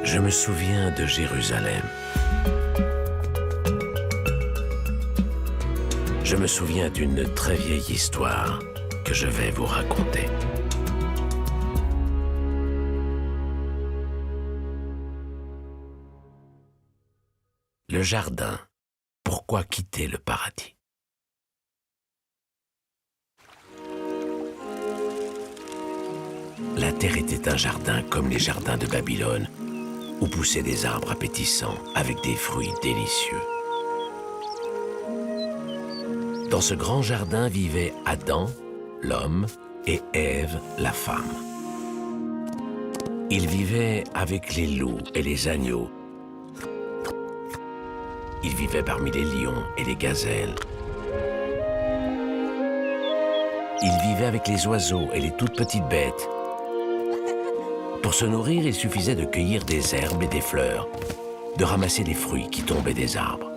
Je me souviens de Jérusalem. Je me souviens d'une très vieille histoire que je vais vous raconter. Le jardin. Pourquoi quitter le paradis? La terre était un jardin comme les jardins de Babylone, où poussaient des arbres appétissants avec des fruits délicieux. Dans ce grand jardin vivaient Adam, l'homme, et Ève, la femme. Ils vivaient avec les loups et les agneaux. Ils vivaient parmi les lions et les gazelles. Ils vivaient avec les oiseaux et les toutes petites bêtes. Pour se nourrir, il suffisait de cueillir des herbes et des fleurs, de ramasser des fruits qui tombaient des arbres.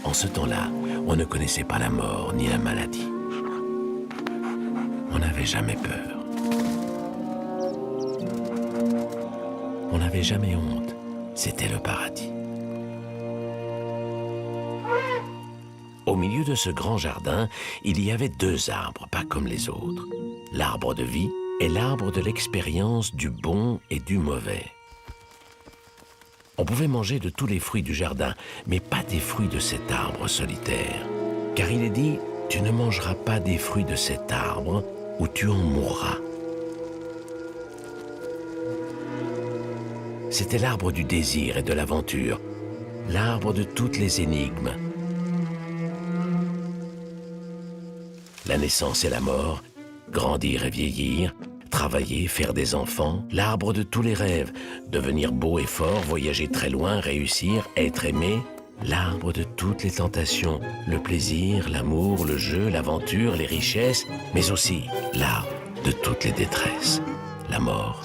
En ce temps-là, on ne connaissait pas la mort ni la maladie. On n'avait jamais peur. On n'avait jamais honte. C'était le paradis. Au milieu de ce grand jardin, il y avait deux arbres, pas comme les autres. L'arbre de vie et l'arbre de l'expérience du bon et du mauvais. On pouvait manger de tous les fruits du jardin, mais pas des fruits de cet arbre solitaire. Car il est dit, tu ne mangeras pas des fruits de cet arbre ou tu en mourras. C'était l'arbre du désir et de l'aventure, l'arbre de toutes les énigmes. La naissance et la mort, grandir et vieillir, travailler, faire des enfants, l'arbre de tous les rêves, devenir beau et fort, voyager très loin, réussir, être aimé, l'arbre de toutes les tentations, le plaisir, l'amour, le jeu, l'aventure, les richesses, mais aussi l'arbre de toutes les détresses, la mort,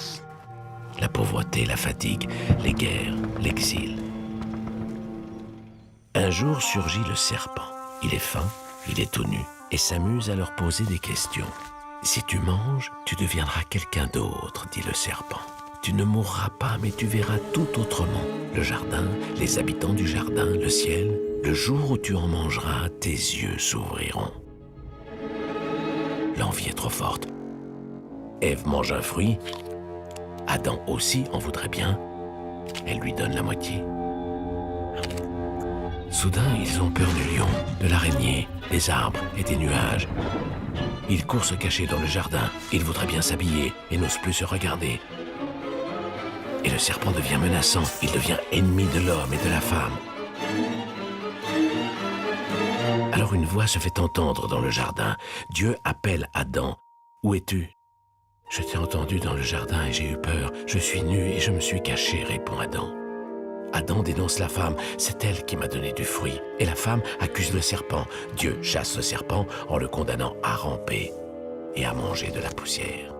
la pauvreté, la fatigue, les guerres, l'exil. Un jour surgit le serpent. Il est fin, il est tout nu et s'amuse à leur poser des questions. Si tu manges, tu deviendras quelqu'un d'autre, dit le serpent. Tu ne mourras pas, mais tu verras tout autrement. Le jardin, les habitants du jardin, le ciel. Le jour où tu en mangeras, tes yeux s'ouvriront. L'envie est trop forte. Ève mange un fruit. Adam aussi en voudrait bien. Elle lui donne la moitié. Soudain, ils ont peur du lion, de l'araignée, des arbres et des nuages. Ils courent se cacher dans le jardin. Ils voudraient bien s'habiller et n'osent plus se regarder. Et le serpent devient menaçant. Il devient ennemi de l'homme et de la femme. Alors une voix se fait entendre dans le jardin. Dieu appelle Adam. « Où es-tu » ? « Je t'ai entendu dans le jardin et j'ai eu peur. Je suis nu et je me suis caché, répond Adam. Adam dénonce la femme, c'est elle qui m'a donné du fruit. Et la femme accuse le serpent. Dieu chasse le serpent en le condamnant à ramper et à manger de la poussière.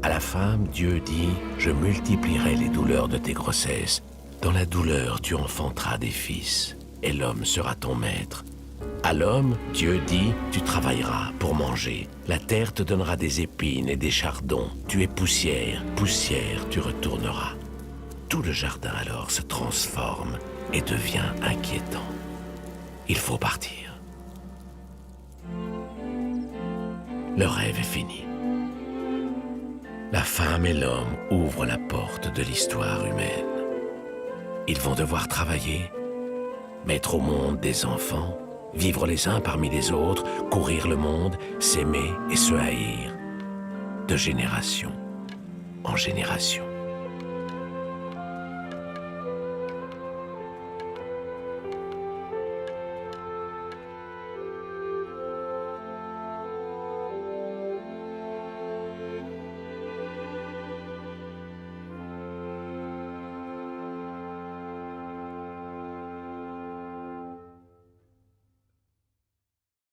À la femme, Dieu dit, je multiplierai les douleurs de tes grossesses. Dans la douleur, tu enfanteras des fils, et l'homme sera ton maître. À l'homme, Dieu dit, tu travailleras pour manger. La terre te donnera des épines et des chardons. Tu es poussière, poussière, tu retourneras. Tout le jardin alors se transforme et devient inquiétant. Il faut partir. Le rêve est fini. La femme et l'homme ouvrent la porte de l'histoire humaine. Ils vont devoir travailler, mettre au monde des enfants, vivre les uns parmi les autres, courir le monde, s'aimer et se haïr, de génération en génération.